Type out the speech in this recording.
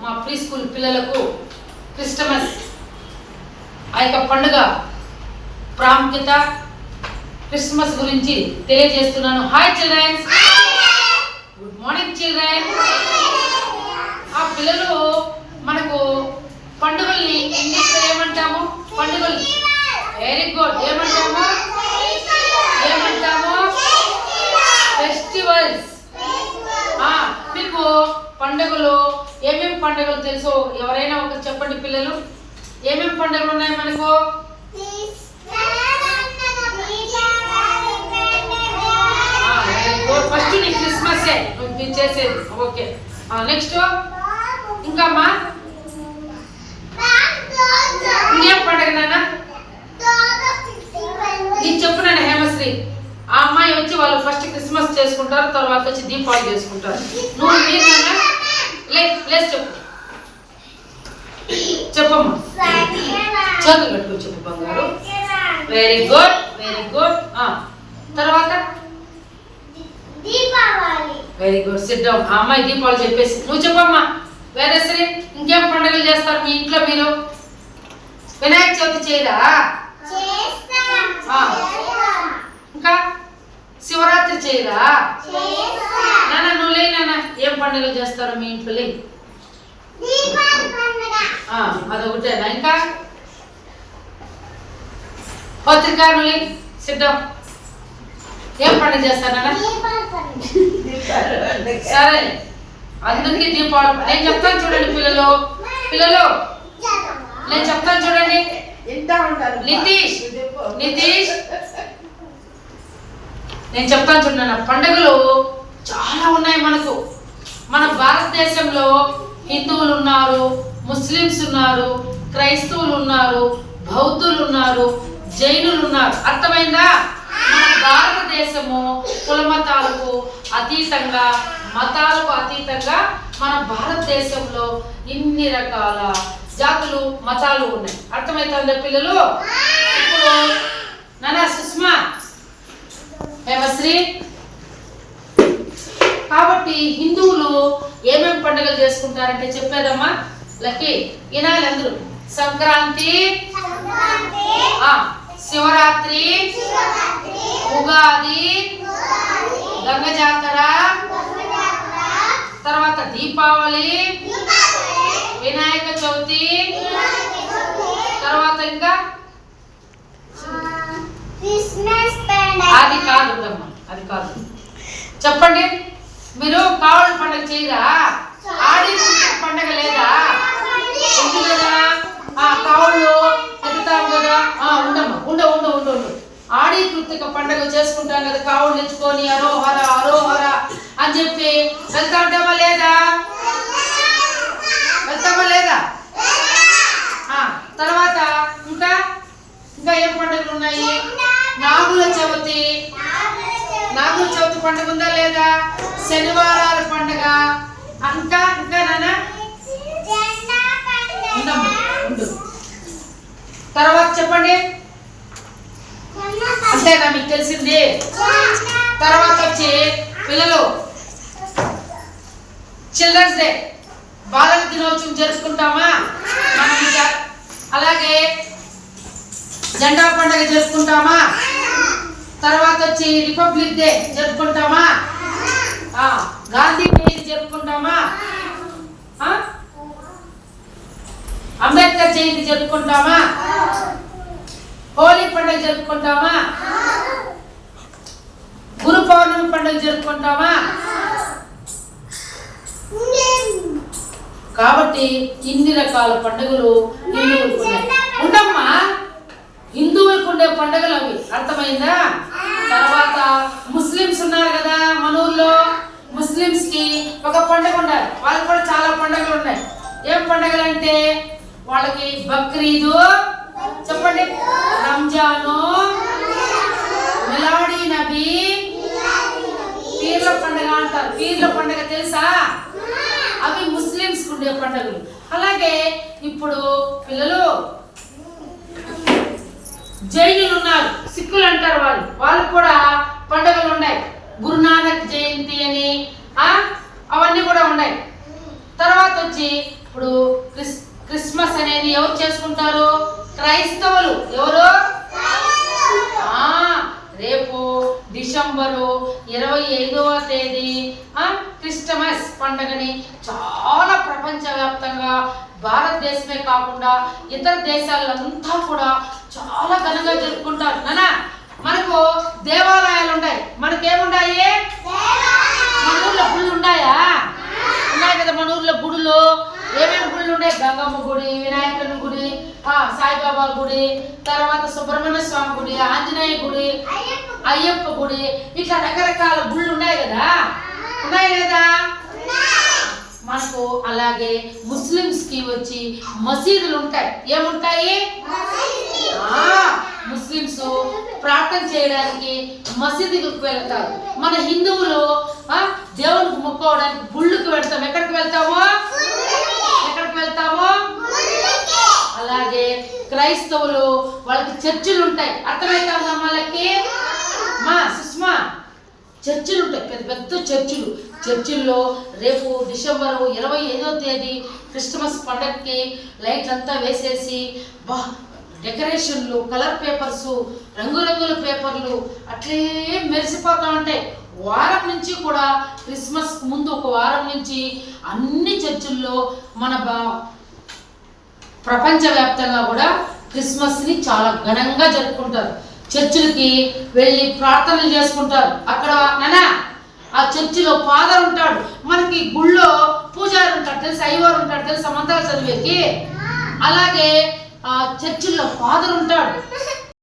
మా pre school పిల్లలకు Christmas ఆ యొక్క పండుగ ప్రాముఖ్యత క్రిస్మస్ గురించి తెలియజేస్తున్నాను. Hi children's, good morning children. ఆ పిల్లలు మనకు పండుగల్ని ఇంగ్లీష్లో ఏమంటాము? పండుగలు. Very good. ఏమంటాము? ఫెస్టివల్స్. మీకు పండుగలు ఏమేమి పండుగలు తెలుసో ఎవరైనా ఒక చెప్పండి పిల్లలు. ఏమేమి పండుగలు ఉన్నాయి మనకు? ఫస్ట్ నీ క్రిస్మస్ చేసేది. ఓకే, నెక్స్ట్ ఇంకా అమ్మా ఇంకేం పండుగ నాన్న? నీకు చెప్పు నాన్న హేమశ్రీ. ఆ అమ్మాయి వచ్చి వాళ్ళు ఫస్ట్ క్రిస్మస్ చేసుకుంటారు, తర్వాత వచ్చి దీపావళి చేసుకుంటారు. నువ్వు మీరు నాన్న ప్లేస్ చెప్పు. చెప్పమ్మా, చదువు కట్టుకో చెప్పు బంగారు. Very good, very good. తర్వాత వెరీ గుడ్. SIT down. ఆ అమ్మాయి దీపావళి చెప్పేసి నువ్వు చెప్పమ్మా. వేరే సరే ఇంకేం పండుగలు చేస్తారు మీ ఇంట్లో? మీరు వినాయక చవితి చేయరా? ఇంకా శివరాత్రి చేయరా? నాన్న నువ్వు లే నాన్న. ఏం పండుగలు చేస్తారు మీ ఇంట్లో? లే. అదొకటేనా? ఇంకా పత్రికారులే సిద్ధం. ఏం పండుగ చేస్తారు నాన్న? సరే, అందరికీ దీపావళి. నేను చెప్తాను చూడండి పిల్లలు. పిల్లలు నేను చెప్తాను చూడండి. నితీష్ నేను చెప్తాను చూడండి. పండుగలు చాలా ఉన్నాయి మనకు. మన భారతదేశంలో హిందువులు ఉన్నారు, ముస్లిమ్స్ ఉన్నారు, క్రైస్తవులు ఉన్నారు, బౌద్ధులు ఉన్నారు, జైనులు ఉన్నారు. అర్థమైందా? మన భారతదేశము కులమతాలకు అతీతంగా, మతాలకు అతీతంగా మన భారతదేశంలో ఇన్ని రకాల జాతులు మతాలు ఉన్నాయి. అర్థమవుతుందా పిల్లలు? ఇప్పుడు నాన్న సుష్మా హేమశ్రీ, కాబట్టి హిందువులు ఏమేమి పండుగలు చేసుకుంటారంటే చెప్పేదమ్మా. లక్కీ వినాలి అందరూ. సంక్రాంతి, శివరాత్రి, ఉగాది, గంగ జాతర, తర్వాత దీపావళి, వినాయక చవితి, తర్వాత ఇంకా అది కాదుమ్మా, అది కాదు. చెప్పండి. మీరు కావలి పండుగ చేయరా? ఆడి పండుగ లేదా? ఉంది కదా, కావులు ఎత్తుతాం కదా. ఉండమ్మా, ఉండు. ఆడి కృతిక పండుగ చేసుకుంటాం కదా, కావులు తెచ్చుకొని అరోహర అరోహర అని చెప్పి వెళ్తా ఉంటామా లేదా? వెళ్తామా లేదా? తర్వాత ఇంకా ఏం పండుగలు ఉన్నాయి? నాగుల చవితి పండుగ ఉందా లేదా? శనివారాల పండుగ. ఇంకా నాన్న ఉండు. తర్వాత చెప్పండి. అంతేనా మీకు తెలిసింది? తర్వాత వచ్చి పిల్లలు చిల్డ్రన్స్ డే, బాలల దినోత్సవం జరుపుకుంటామా? అలాగే జెండా పండుగ జరుపుకుంటామా? తర్వాత వచ్చి రిపబ్లిక్ డే జరుపుకుంటామా? గాంధీ జయంతి జరుపుకుంటామా? అంబేద్కర్ జయంతి జరుపుకుంటామా? హోలీ పండుగ జరుపుకుంటామా? గురు పౌర్ణమి పండుగ జరుపుకుంటామా? కాబట్టి ఇన్ని రకాల పండుగలు హిందువులకు ఉన్నాయి. ఉండమ్మా, హిందువులకు ఉండే పండుగలు అవి. అర్థమైందా? తర్వాత ముస్లిమ్స్ ఉన్నారు కదా మన ఊర్లో. ముస్లిమ్స్ కి ఒక పండుగ ఉండాలి. వాళ్ళకి కూడా చాలా పండుగలు ఉన్నాయి. ఏం పండుగలు అంటే వాళ్ళకి బక్రీదు, చెప్పండి, రంజాను, మిలాడీ నబీ, పీర్ల పండుగ అంటారు. పీర్ల పండుగ తెలుసా? అవి ముస్లిమ్స్ ఉండే పండుగలు. అలాగే ఇప్పుడు పిల్లలు జైనులు ఉన్నారు, సిక్కులు అంటారు. వాళ్ళకు కూడా పండుగలు ఉన్నాయి. గురునానక్ జయంతి అని అవన్నీ కూడా ఉన్నాయి. తర్వాత వచ్చి ఇప్పుడు క్రిస్మస్ అనేది ఎవరు చేసుకుంటారు? క్రైస్తవులు. ఎవరు? రేపు డిసెంబరు 25వ తేదీ క్రిస్టమస్ పండుగని చాలా ప్రపంచవ్యాప్తంగా, భారతదేశమే కాకుండా ఇతర దేశాలంతా కూడా చాలా ఘనంగా జరుపుకుంటారు. నానా మనకు దేవాలయాలు ఉన్నాయి. మనకేముండాయి? మన ఊర్లో గుళ్ళు ఉన్నాయా? ఉన్నాయి కదా మన ఊర్లో గుడులు. ఏమేమి గుళ్ళు ఉన్నాయి? గంగమ్మ గుడి, వినాయకుని గుడి, సాయిబాబా గుడి, తర్వాత సుబ్రహ్మణ్య స్వామి గుడి, ఆంజనేయ గుడి, అయ్యప్ప గుడి, ఇట్లా రకరకాల గుళ్ళు ఉన్నాయి కదా. ఉన్నాయి లేదా? మనకు అలాగే ముస్లిమ్స్ కి వచ్చి మసీదులు ఉంటాయి. ఏముంటాయి? ముస్లిమ్స్ ప్రార్థన చేయడానికి మసీదులకు వెళ్తారు. మన హిందువులు దేవునికి మొక్కోవడానికి గుళ్ళకి వెళ్తాం. ఎక్కడికి వెళ్తాము? అలాగే క్రైస్తవులు వాళ్ళకి చర్చిలు ఉంటాయి. అర్థమైతే వాళ్ళకి మా సుష్మా చర్చిలు ఉంటాయి, పెద్ద పెద్ద చర్చిలు. చర్చిల్లో రేపు డిసెంబర్ 25వ తేదీ క్రిస్టమస్ పండగకి లైట్లంతా వేసేసి డెకరేషన్లు, కలర్ పేపర్స్, రంగురంగుల పేపర్లు అట్లే మెరిసిపోతూ ఉంటాయి. వారం నుంచి కూడా క్రిస్మస్ ముందు ఒక వారం నుంచి అన్ని చర్చిల్లో మన ప్రపంచవ్యాప్తంగా కూడా క్రిస్మస్ని చాలా ఘనంగా జరుపుకుంటారు. చర్చిలకి వెళ్ళి ప్రార్థనలు చేసుకుంటారు. అక్కడ ఆ చర్చిలో ఫాదర్ ఉంటాడు. మనకి గుళ్ళో పూజారి ఉంటాడు తెలుసు, అయ్యవారు ఉంటాడు తెలుసు, మంత్రాలు చదివేకి. అలాగే ఆ చర్చిల్లో ఫాదర్ ఉంటాడు.